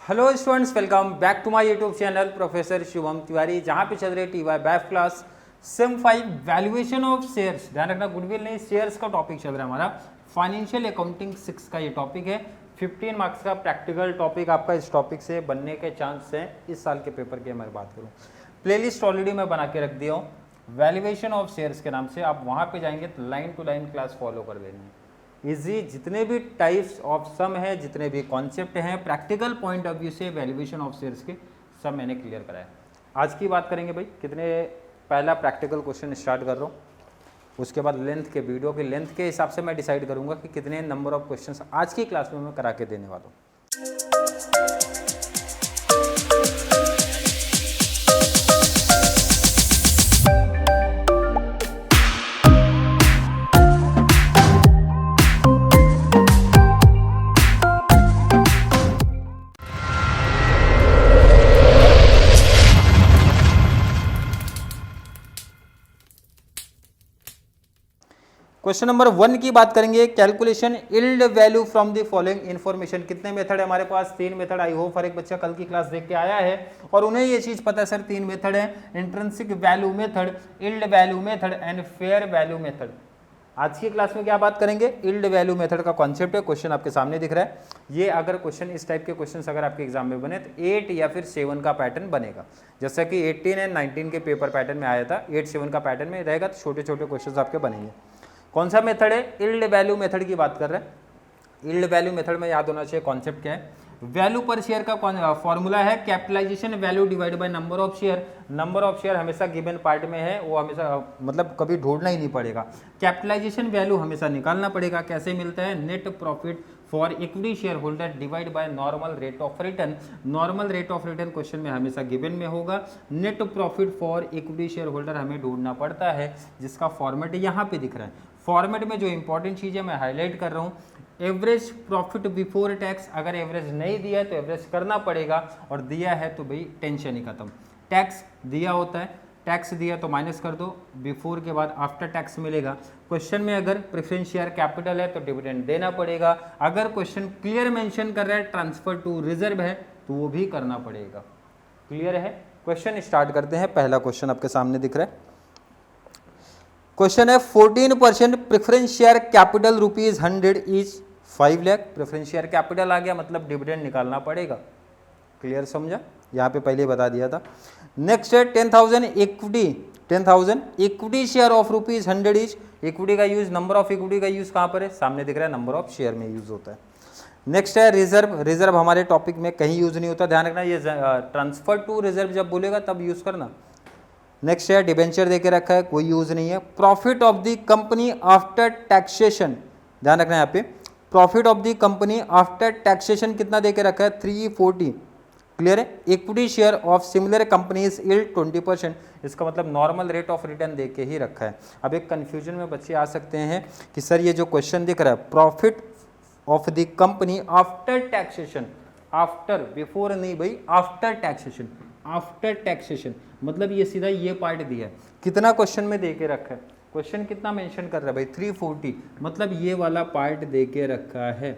Hello students, welcome back to my YouTube channel professor Shubham Tiwari, जहां पे चल रही T Y. BAF class sem 5 valuation of shares. ध्यान रखना, गुडविल नहीं, शेयर्स का टॉपिक चल रहा है हमारा। फाइनेंशियल अकाउंटिंग 6 का ये टॉपिक है। 15 मार्क्स का प्रैक्टिकल टॉपिक आपका इस टॉपिक से बनने के चांस हैं इस साल के पेपर की। मैं बात करूँ, प्लेलिस्ट ऑलरेडी मैं बना के रख दिया हूँ वैल्यूएशन ऑफ शेयर्स के नाम से। आप वहाँ पे जाएंगे तो line to line class follow कर लेनी है। इजी जितने भी टाइप्स ऑफ सम है, जितने भी कॉन्सेप्ट हैं प्रैक्टिकल पॉइंट ऑफ व्यू से वैल्यूएशन ऑफ शेयर्स के, सब मैंने क्लियर कराया। आज की बात करेंगे भाई, कितने पहला प्रैक्टिकल क्वेश्चन स्टार्ट कर रहा हूँ, उसके बाद लेंथ के वीडियो के लेंथ के हिसाब से मैं डिसाइड करूँगा कि कितने नंबर ऑफ क्वेश्चन आज की क्लास में मैं करा के देने वाला हूँ। क्वेश्चन नंबर 1 की बात करेंगे, calculation yield value from the following information. कितने मेथड है हमारे पास? 3 मेथड। आई होप हर एक बच्चा कल की क्लास देख के आया है और उन्हें ये चीज पता है सर 3 मेथड है, intrinsic value method, yield value method and fair value method. आज की क्लास में क्या बात करेंगे? यील्ड वैल्यू मेथड का कॉन्सेप्ट है। क्वेश्चन आपके सामने दिख रहा है। ये अगर क्वेश्चन इस टाइप के क्वेश्चन अगर आपके एग्जाम में बने तो 8 या फिर 7 का पैटर्न बनेगा, जैसा कि 18 एंड 19 के पेपर पैटर्न में आया था। 8-7 का पैटर्न में रहेगा, तो छोटे छोटे क्वेश्चन आपके बनेंगे। कौन सा मेथड है? यील्ड वैल्यू मेथड की बात कर रहे हैं। यील्ड वैल्यू मेथड में याद होना चाहिए कॉन्सेप्ट क्या है। वैल्यू पर शेयर का फॉर्मूला है capitalization value divide by number of share. Number of share हमेशा गिवन पार्ट में है, वो हमेशा मतलब कभी ढूंढना ही नहीं पड़ेगा। कैपिटलाइजेशन वैल्यू हमेशा निकालना पड़ेगा। कैसे मिलता है? Net profit for equity share holder divide by normal rate of return. Normal rate of return question में हमेशा गिवन में होगा। Net profit for equity share holder हमें ढूंढना पड़ता है, जिसका फॉर्मेट यहाँ पे दिख रहा है। फॉर्मेट में जो इंपॉर्टेंट चीज़ है मैं हाईलाइट कर रहा हूँ, एवरेज प्रॉफिट बिफोर टैक्स। अगर एवरेज नहीं दिया है तो एवरेज करना पड़ेगा, और दिया है तो भाई टेंशन ही खत्म। टैक्स दिया होता है, टैक्स दिया तो माइनस कर दो, बिफोर के बाद आफ्टर टैक्स मिलेगा। क्वेश्चन में अगर प्रेफरेंस शेयर कैपिटल है तो डिविडेंड देना पड़ेगा। अगर क्वेश्चन क्लियर मेंशन कर रहा है ट्रांसफर टू रिजर्व है तो वो भी करना पड़ेगा। क्लियर है? क्वेश्चन स्टार्ट करते हैं। पहला क्वेश्चन आपके सामने दिख रहा है। क्वेश्चन है 14% preference share capital ₹100 is 5 lakh. Preference share capital आ गया, मतलब डिविडेंड निकालना पड़ेगा। क्लियर समझा? यहाँ पे पहले बता दिया था। नेक्स्ट है 10,000 equity. 10,000 equity share of ₹100 is. Equity का यूज, नंबर ऑफ इक्विटी का यूज कहाँ पर है? सामने दिख रहा है, नंबर ऑफ शेयर में यूज होता है। नेक्स्ट है रिजर्व। रिजर्व हमारे टॉपिक में कहीं यूज नहीं होता, ध्यान रखना। ये ट्रांसफर टू रिजर्व जब बोलेगा तब यूज करना। नेक्स्ट है डिबेंचर देके रखा है, कोई यूज नहीं है। Profit of the company after taxation, ध्यान रखना यहाँ पे। Profit of the company after taxation कितना देके रखा है? 340। क्लियर है? Equity share of similar companies yield 20%। इसका मतलब नॉर्मल रेट ऑफ रिटर्न दे के ही रखा है। अब एक कंफ्यूजन में बच्चे आ सकते हैं कि सर ये जो क्वेश्चन दिख रहा है profit of the company after taxation, after, before नहीं भाई, आफ्टर टैक्सेशन। आफ्टर टैक्सेशन मतलब ये सीधा ये पार्ट दिया है। कितना क्वेश्चन में दे के रखा है? क्वेश्चन कितना मेंशन कर रहा है भाई? 340, मतलब ये वाला पार्ट दे के रखा है।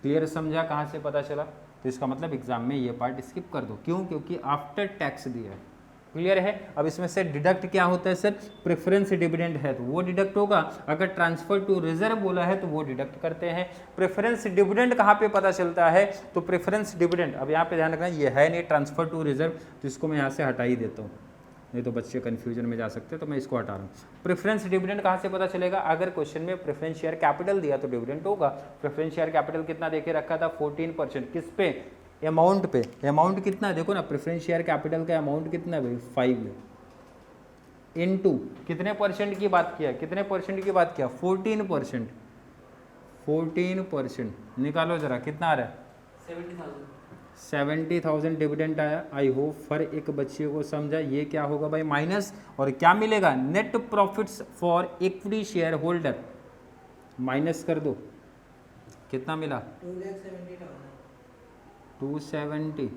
क्लियर समझा? कहाँ से पता चला? तो इसका मतलब एग्जाम में ये पार्ट स्किप कर दो। क्यों? क्योंकि आफ्टर टैक्स दिया है। क्लियर है? अब इसमें से डिडक्ट क्या होता है सर? प्रेफरेंस डिविडेंड है तो वो डिडक्ट होगा। अगर ट्रांसफर टू रिजर्व बोला है तो वो डिडक्ट करते हैं। प्रेफरेंस डिविडेंड कहाँ पे पता चलता है? तो प्रेफरेंस डिविडेंड, अब यहाँ पे ध्यान रखना, ये है नहीं ट्रांसफर टू रिजर्व, तो इसको मैं यहाँ से हटा ही देता हूँ, नहीं तो बच्चे कन्फ्यूजन में जा सकते हैं, तो मैं इसको हटा रहा हूँ। प्रेफरेंस डिविडेंड कहाँ से पता चलेगा? अगर क्वेश्चन में प्रेफरेंस शेयर कैपिटल दिया तो डिविडेंड होगा। प्रेफरेंस शेयर कैपिटल कितना देके रखा था? 14%। किस पे? अमाउंट पे। अमाउंट कितना देखो ना, प्रेफरेंस शेयर कैपिटल का अमाउंट कितना है भाई? 5 है। इनटू कितने परसेंट की बात किया? कितने परसेंट की बात किया? 14%। 14% निकालो जरा, कितना आ रहा है? 70,000 डिविडेंड आया। आई होप हर एक बच्चे को समझा। ये क्या होगा भाई? माइनस, और क्या मिलेगा? Net profits for equity share holder, minus कर दो, कितना मिला? 270।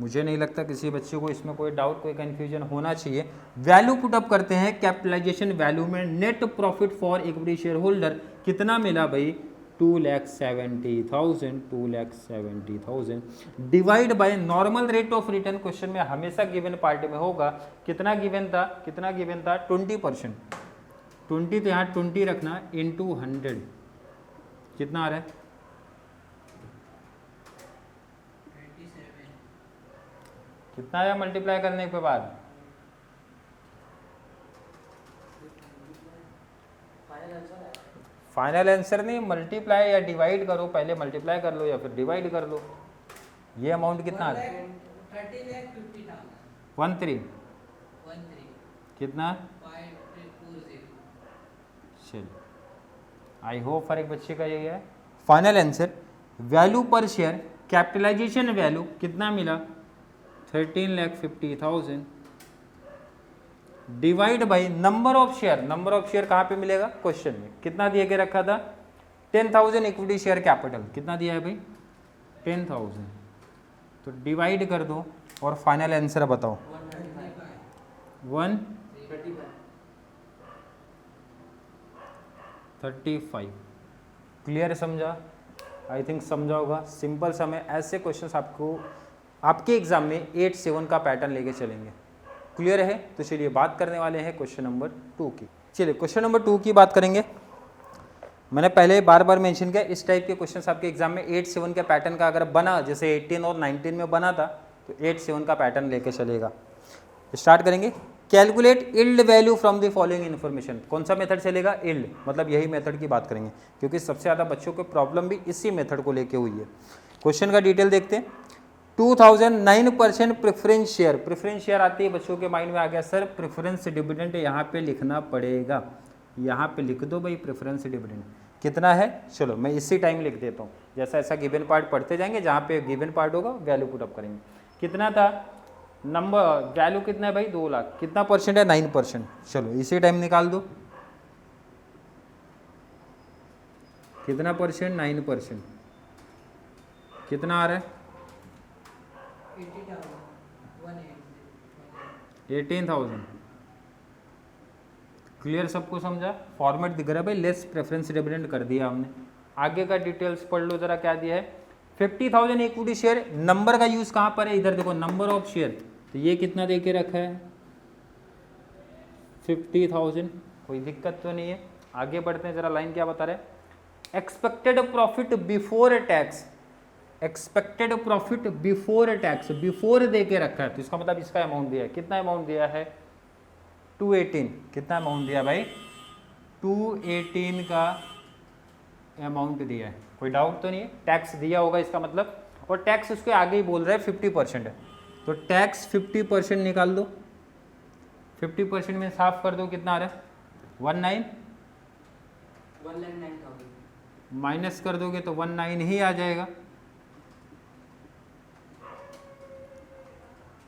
मुझे नहीं लगता किसी बच्चे को इसमें कोई डाउट, कोई कंफ्यूजन होना चाहिए। वैल्यू पुटअप करते हैं कैपिटलाइजेशन वैल्यू में। Net profit for equity share holder कितना मिला भाई? 2,70,000 divide by normal rate of return. Question में हमेशा गिवन पार्ट में होगा, कितना गिवन था 20%। 20 तो यहाँ 20 रखना इंटू 100 कितना आ रहा है? कितना आया मल्टीप्लाई करने के बाद? फाइनल आंसर नहीं, मल्टीप्लाई या डिवाइड करो, पहले मल्टीप्लाई कर लो या फिर डिवाइड कर लो। ये अमाउंट कितना आ रहा है? 13 कितना? चलिए, आई होप हर एक बच्चे का यही है। Final answer value per share capitalisation value कितना मिला? 13,50,000 divide by number of share. Number of share कहाँ पे मिलेगा? क्वेश्चन में कितना दिए के रखा था? 10,000 इक्विटी शेयर कैपिटल कितना दिया है भाई? 10,000। तो डिवाइड कर दो और फाइनल आंसर बताओ। 135। क्लियर समझा? आई थिंक समझा होगा। सिंपल सा मैं ऐसे क्वेश्चंस आपको आपके एग्जाम में 8-7 का पैटर्न लेके चलेंगे। क्लियर है? तो चलिए बात करने वाले हैं क्वेश्चन नंबर 2 की। चलिए क्वेश्चन नंबर 2 की बात करेंगे। मैंने पहले बार बार मेंशन किया, इस टाइप के क्वेश्चंस आपके एग्जाम में 8-7 के पैटर्न का अगर बना, जैसे 18 और 19 में बना था, तो 8-7 का पैटर्न लेके चलेगा। स्टार्ट करेंगे। Calculate yield value from the following information. कौन सा मेथड चलेगा? इल्ड, मतलब यही मेथड की बात करेंगे, क्योंकि सबसे ज़्यादा बच्चों को प्रॉब्लम भी इसी मेथड को लेके हुई है। क्वेश्चन का डिटेल देखते हैं। 2009% प्रेफरेंस शेयर। प्रेफरेंस शेयर आती है बच्चों के माइंड में आ गया, सर प्रेफरेंस डिविडेंड यहाँ पे लिखना पड़ेगा। यहाँ पे लिख दो भाई प्रेफरेंस डिविडेंड कितना है। चलो मैं इसी टाइम लिख देता हूँ, जैसा ऐसा गिवन पार्ट पढ़ते जाएंगे, जहाँ पे गिवन पार्ट होगा वैल्यू पुट अप करेंगे। कितना था नंबर? वैल्यू कितना है भाई? 2 लाख। कितना परसेंट है? 9%। चलो इसी टाइम निकाल दो। कितना परसेंट? 9%। कितना आ रहा है? 18,000। क्लियर? सबको समझा? फॉर्मेट दिख रहा है भाई, लेस प्रेफरेंस डिविडेंड कर दिया हमने। आगे का डिटेल्स पढ़ लो जरा, क्या दिया है? 50,000 इक्विटी शेयर। नंबर का यूज कहाँ पर है? इधर देखो, नंबर ऑफ शेयर। तो ये कितना दे के रखा है? 50,000। कोई दिक्कत तो नहीं है। आगे बढ़ते हैं, जरा लाइन क्या बता रहे हैं? Expected profit before tax. Expected profit before tax, before they के रखा है, तो इसका मतलब इसका अमाउंट दिया है। कितना अमाउंट दिया है? 218। कितना अमाउंट दिया भाई? 218 का अमाउंट दिया है। कोई डाउट तो नहीं है? टैक्स दिया होगा इसका मतलब, और टैक्स उसके आगे ही बोल रहा है 50% है, तो टैक्स 50% निकाल दो। 50% में साफ कर दो, कितना आ रहा है? 1,09,000 माइनस कर दोगे तो 19 ही आ जाएगा।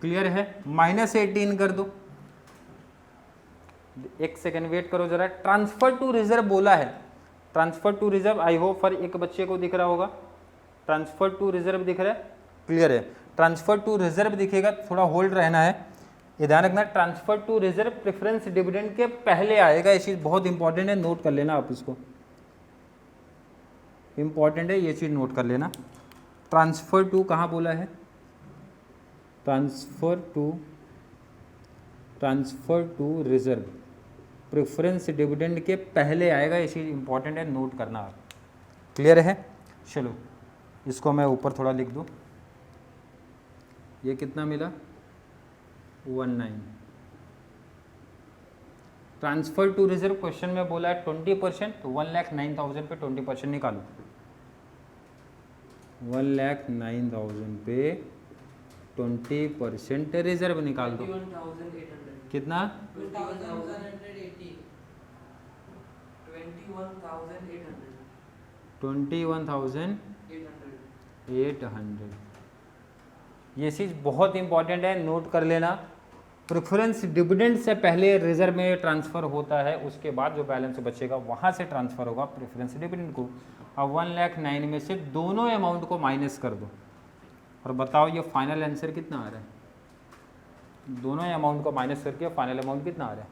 क्लियर है? -18 कर दो। एक सेकेंड वेट करो जरा। ट्रांसफर टू रिजर्व बोला है। Transfer to reserve I hope हर एक बच्चे को दिख रहा होगा। ट्रांसफर टू रिजर्व दिख रहा है? क्लियर है? ट्रांसफर टू रिजर्व दिखेगा, थोड़ा होल्ड रहना है, ये ध्यान रखना। Transfer to reserve preference dividend के पहले आएगा। ये चीज़ बहुत इंपॉर्टेंट है, नोट कर लेना आप इसको, इंपॉर्टेंट है ये चीज़, नोट कर लेना। ट्रांसफर टू कहाँ बोला है? Transfer to reserve preference dividend के पहले आएगा। ये चीज़ इंपॉर्टेंट है, नोट करना आप। क्लियर है? चलो इसको मैं ऊपर थोड़ा लिख दूँ। ये कितना मिला? 19। ट्रांसफर टू रिजर्व क्वेश्चन में बोला है 20%, तो 1,09,000 पे 20% निकालो। 1,09,000 पे 20% रिजर्व निकाल दो। कितना? 21,800। ये चीज़ बहुत इंपॉर्टेंट है, नोट कर लेना। प्रेफरेंस डिविडेंड से पहले रिजर्व में ट्रांसफ़र होता है, उसके बाद जो बैलेंस बचेगा वहाँ से ट्रांसफ़र होगा प्रेफरेंस डिविडेंड को। अब 1,09,000 में से दोनों अमाउंट को माइनस कर दो और बताओ ये फाइनल आंसर कितना आ रहा है। दोनों अमाउंट को माइनस करके फाइनल अमाउंट कितना आ रहा है?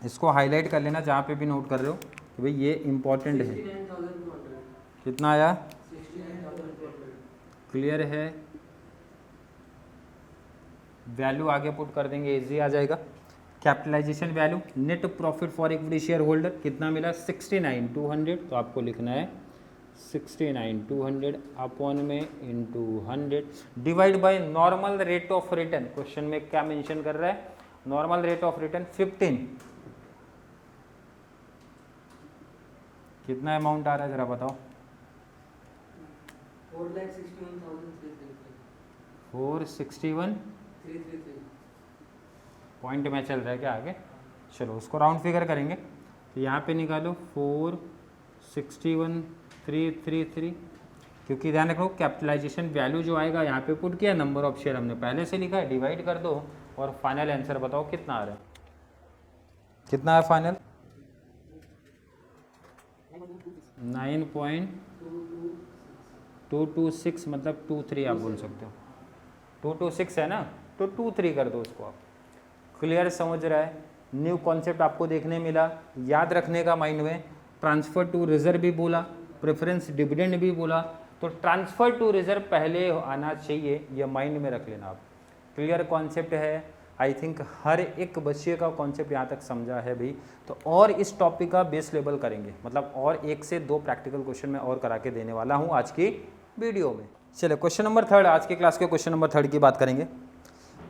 इसको हाईलाइट कर लेना जहाँ पे भी नोट कर रहे हो कि भाई ये इम्पोर्टेंट है। कितना आया? क्लियर है? वैल्यू आगे पुट कर देंगे, इजी आ जाएगा। Capitalization value, net profit for equity share holder कितना मिला? 69,200। तो आपको लिखना है 69,200 अपॉन में into 100 divide by normal rate of return. Question में क्या मेंशन कर रहा है? Normal rate of return 15। कितना अमाउंट आ रहा है जरा बताओ? 461,333 पॉइंट में चल रहा है क्या आगे? चलो उसको राउंड फिगर करेंगे। तो यहाँ पे निकालो 461,333, क्योंकि ध्यान रखो कैपिटलाइजेशन वैल्यू जो आएगा यहाँ पे पुट किया, नंबर ऑफ शेयर हमने पहले से लिखा है, डिवाइड कर दो और फाइनल आंसर बताओ कितना आ रहा है? कितना है फाइनल? 9.226 मतलब 23 आप बोल सकते हो। 226 है ना, तो 23 कर दो उसको आप। क्लियर समझ रहा है? न्यू कॉन्सेप्ट आपको देखने मिला, याद रखने का माइंड में। ट्रांसफर टू रिजर्व भी बोला, प्रेफरेंस डिविडेंड भी बोला, तो ट्रांसफर टू रिजर्व पहले आना चाहिए, ये माइंड में रख लेना आप। क्लियर कॉन्सेप्ट है? आई थिंक हर एक बच्चे का कॉन्सेप्ट यहाँ तक समझा है भाई। तो और इस टॉपिक का बेस लेवल करेंगे, मतलब और 1 से 2 प्रैक्टिकल क्वेश्चन मैं और करा के देने वाला हूँ आज की वीडियो में। चलिए क्वेश्चन नंबर 3, आज के क्लास के क्वेश्चन नंबर 3 की बात करेंगे।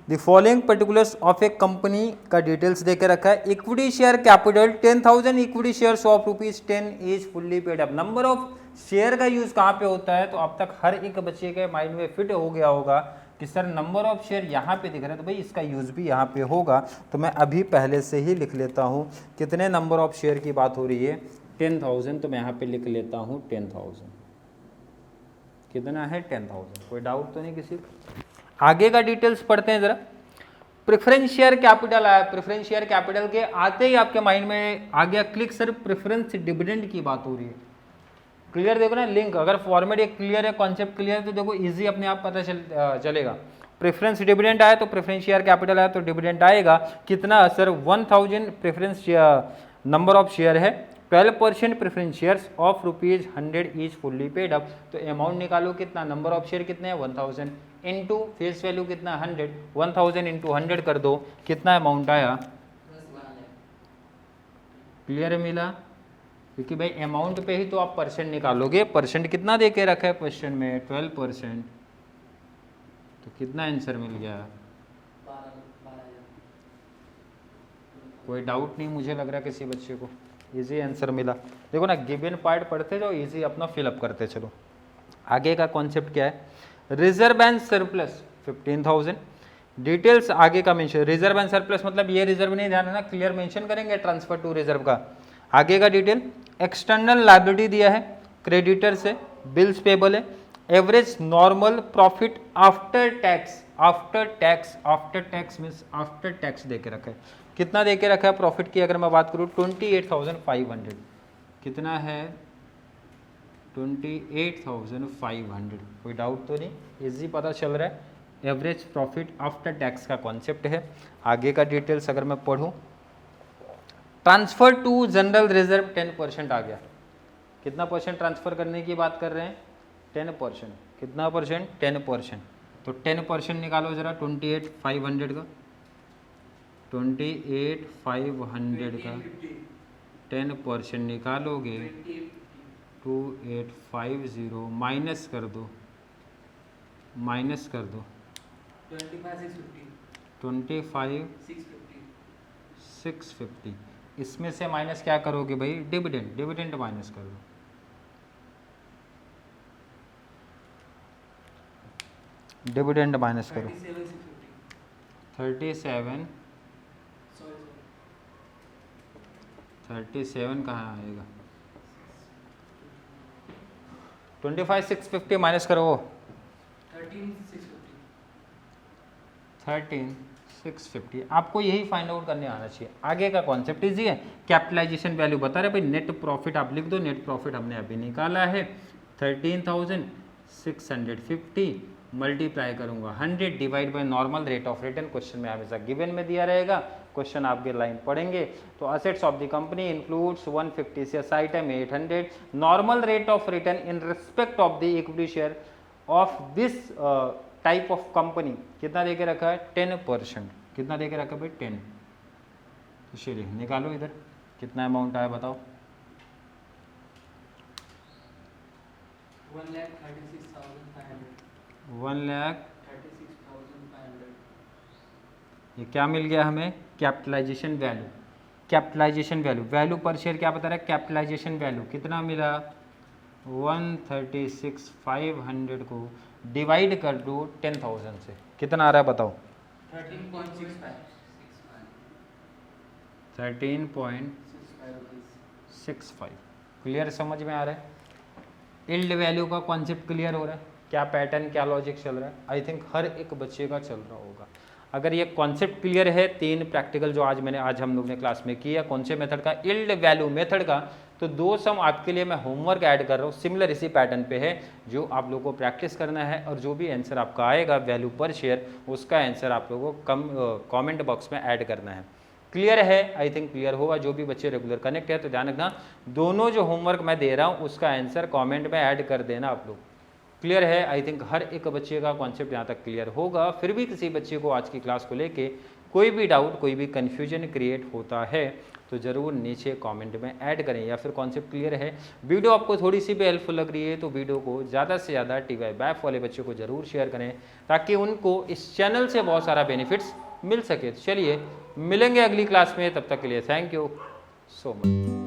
The following particulars of A company का डिटेल्स दे के रखा है। Equity share capital 10,000 equity shares of ₹10 is fully paid up. Number of share का यूज कहाँ पे होता है? तो अब तक हर एक बच्चे के माइंड में फिट हो गया होगा कि सर नंबर ऑफ शेयर यहाँ पे दिख रहा है, तो भाई इसका यूज भी यहाँ पे होगा। तो मैं अभी पहले से ही लिख लेता हूँ। कितने नंबर ऑफ शेयर की बात हो रही है? 10,000। तो मैं यहाँ पे लिख लेता हूँ 10,000। कितना है? 10,000। कोई डाउट तो नहीं किसी को? आगे का डिटेल्स पढ़ते हैं जरा। प्रेफरेंस शेयर कैपिटल आया। प्रेफरेंस शेयर कैपिटल के आते ही आपके माइंड में आ गया क्लिक, सर प्रेफरेंस डिविडेंड की बात हो रही है। क्लियर देखो ना लिंक, अगर फॉर्मेट एक क्लियर है, कॉन्सेप्ट क्लियर है, तो देखो इजी अपने आप पता चलेगा। प्रेफरेंस डिविडेंड आया तो प्रेफरेंस शेयर कैपिटल आया तो डिविडेंड आएगा। कितना sir? 1000 preference number of share है, 12% preference shares of ₹100 is fully paid up. तो अमाउंट निकालो कितना? नंबर ऑफ शेयर कितने हैं? 1000 इंटू फेस वैल्यू कितना? 100। 1000 इंटू 100 कर दो, कितना अमाउंट आया? क्लियर मिला? क्योंकि भाई अमाउंट पे ही तो आप परसेंट निकालोगे। परसेंट कितना दे के रखा है क्वेश्चन में? 12%। तो कितना आंसर मिल गया? 12,000। कोई डाउट नहीं मुझे लग रहा किसी बच्चे को? इजी आंसर मिला। देखो ना, गिवन पार्ट पढ़ते जाओ, इजी अपना फिलअप करते चलो। आगे का कॉन्सेप्ट क्या है? Reserve and surplus 15,000। डिटेल्स आगे का मेंशन। रिजर्व एंड सरप्लस मतलब ये रिजर्व नहीं, ध्यान रखना, क्लियर मेंशन करेंगे ट्रांसफर टू रिजर्व का। आगे का डिटेल, एक्सटर्नल लायबिलिटी दिया है, क्रेडिटर से, बिल्स पेबल है, average normal profit after tax. After tax means after tax दे के रखा है। कितना दे के रखा है प्रॉफिट की? अगर मैं बात करूँ 28,500। कितना है? 28,500। कोई डाउट तो नहीं? इजी पता चल रहा है। एवरेज प्रॉफिट आफ्टर टैक्स का कॉन्सेप्ट है। आगे का डिटेल्स अगर मैं पढ़ूँ, ट्रांसफर टू जनरल रिजर्व 10% आ गया। कितना परसेंट ट्रांसफर करने की बात कर रहे हैं? 10%। कितना परसेंट? 10%। तो 10% निकालो जरा 28,500 का। 28,500 का 10% निकालोगे 2850 माइनस कर दो 25,650। इसमें से माइनस क्या करोगे भाई? डिविडेंड माइनस कर दो। डिविडेंड माइनस करो 37 कहाँ आएगा? 25,650 माइनस करो 13,650। आपको यही फाइंड आउट करने आना चाहिए। आगे का कॉन्सेप्ट इजी है। कैपिटलाइजेशन वैल्यू बता रहे भाई, नेट प्रॉफिट आप लिख दो। नेट प्रॉफिट हमने अभी निकाला है 13,650 मल्टीप्लाई करूंगा 100 divide by normal rate of return. Question में हमेशा गिवन में दिया रहेगा, क्वेश्चन आपके लाइन पढ़ेंगे तो assets of the company includes 156 item 800 normal rate of return in respect of the equity share of this type of company कितना देके रखा है 10%। कितना देके रखा है भाई 10। तो चलिए निकालो इधर कितना अमाउंट आया बताओ। 1,36,500 ये क्या मिल गया हमें capitalization value. Capitalization value value per share क्या बता रहा है कैपिटलाइजेशन वैल्यू कितना मिला 136,500 को डिवाइड कर दो 10,000 से कितना आ रहा है बताओ 13.65। क्लियर समझ में आ रहा है। यील्ड वैल्यू का कॉन्सेप्ट क्लियर हो रहा है। क्या पैटर्न क्या लॉजिक चल रहा है आई थिंक हर एक बच्चे का चल रहा होगा। अगर ये कॉन्सेप्ट क्लियर है 3 प्रैक्टिकल जो आज हम लोग ने क्लास में किया कौन से मेथड का यील्ड वैल्यू मेथड का तो 2 सम आपके लिए मैं होमवर्क ऐड कर रहा हूँ सिमिलर इसी पैटर्न पे है जो आप लोगों को प्रैक्टिस करना है और जो भी आंसर आपका आएगा वैल्यू पर शेयर उसका आंसर आप लोगों को कमेंट बॉक्स में ऐड करना है। क्लियर है आई थिंक क्लियर होगा। जो भी बच्चे रेगुलर कनेक्ट है तो ध्यान रखना दोनों जो होमवर्क मैं दे रहा हूँ उसका आंसर कमेंट में ऐड कर देना आप लोग। क्लियर है आई थिंक हर एक बच्चे का कॉन्सेप्ट यहाँ तक क्लियर होगा। फिर भी किसी बच्चे को आज की क्लास को लेके कोई भी डाउट कोई भी कन्फ्यूजन क्रिएट होता है तो ज़रूर नीचे कमेंट में ऐड करें या फिर कॉन्सेप्ट क्लियर है वीडियो आपको थोड़ी सी भी हेल्पफुल लग रही है तो वीडियो को ज़्यादा से ज़्यादा TY बैफ वाले बच्चों को ज़रूर शेयर करें ताकि उनको इस चैनल से बहुत सारा बेनिफिट्स मिल सके। चलिए मिलेंगे अगली क्लास में तब तक के लिए थैंक यू सो मच।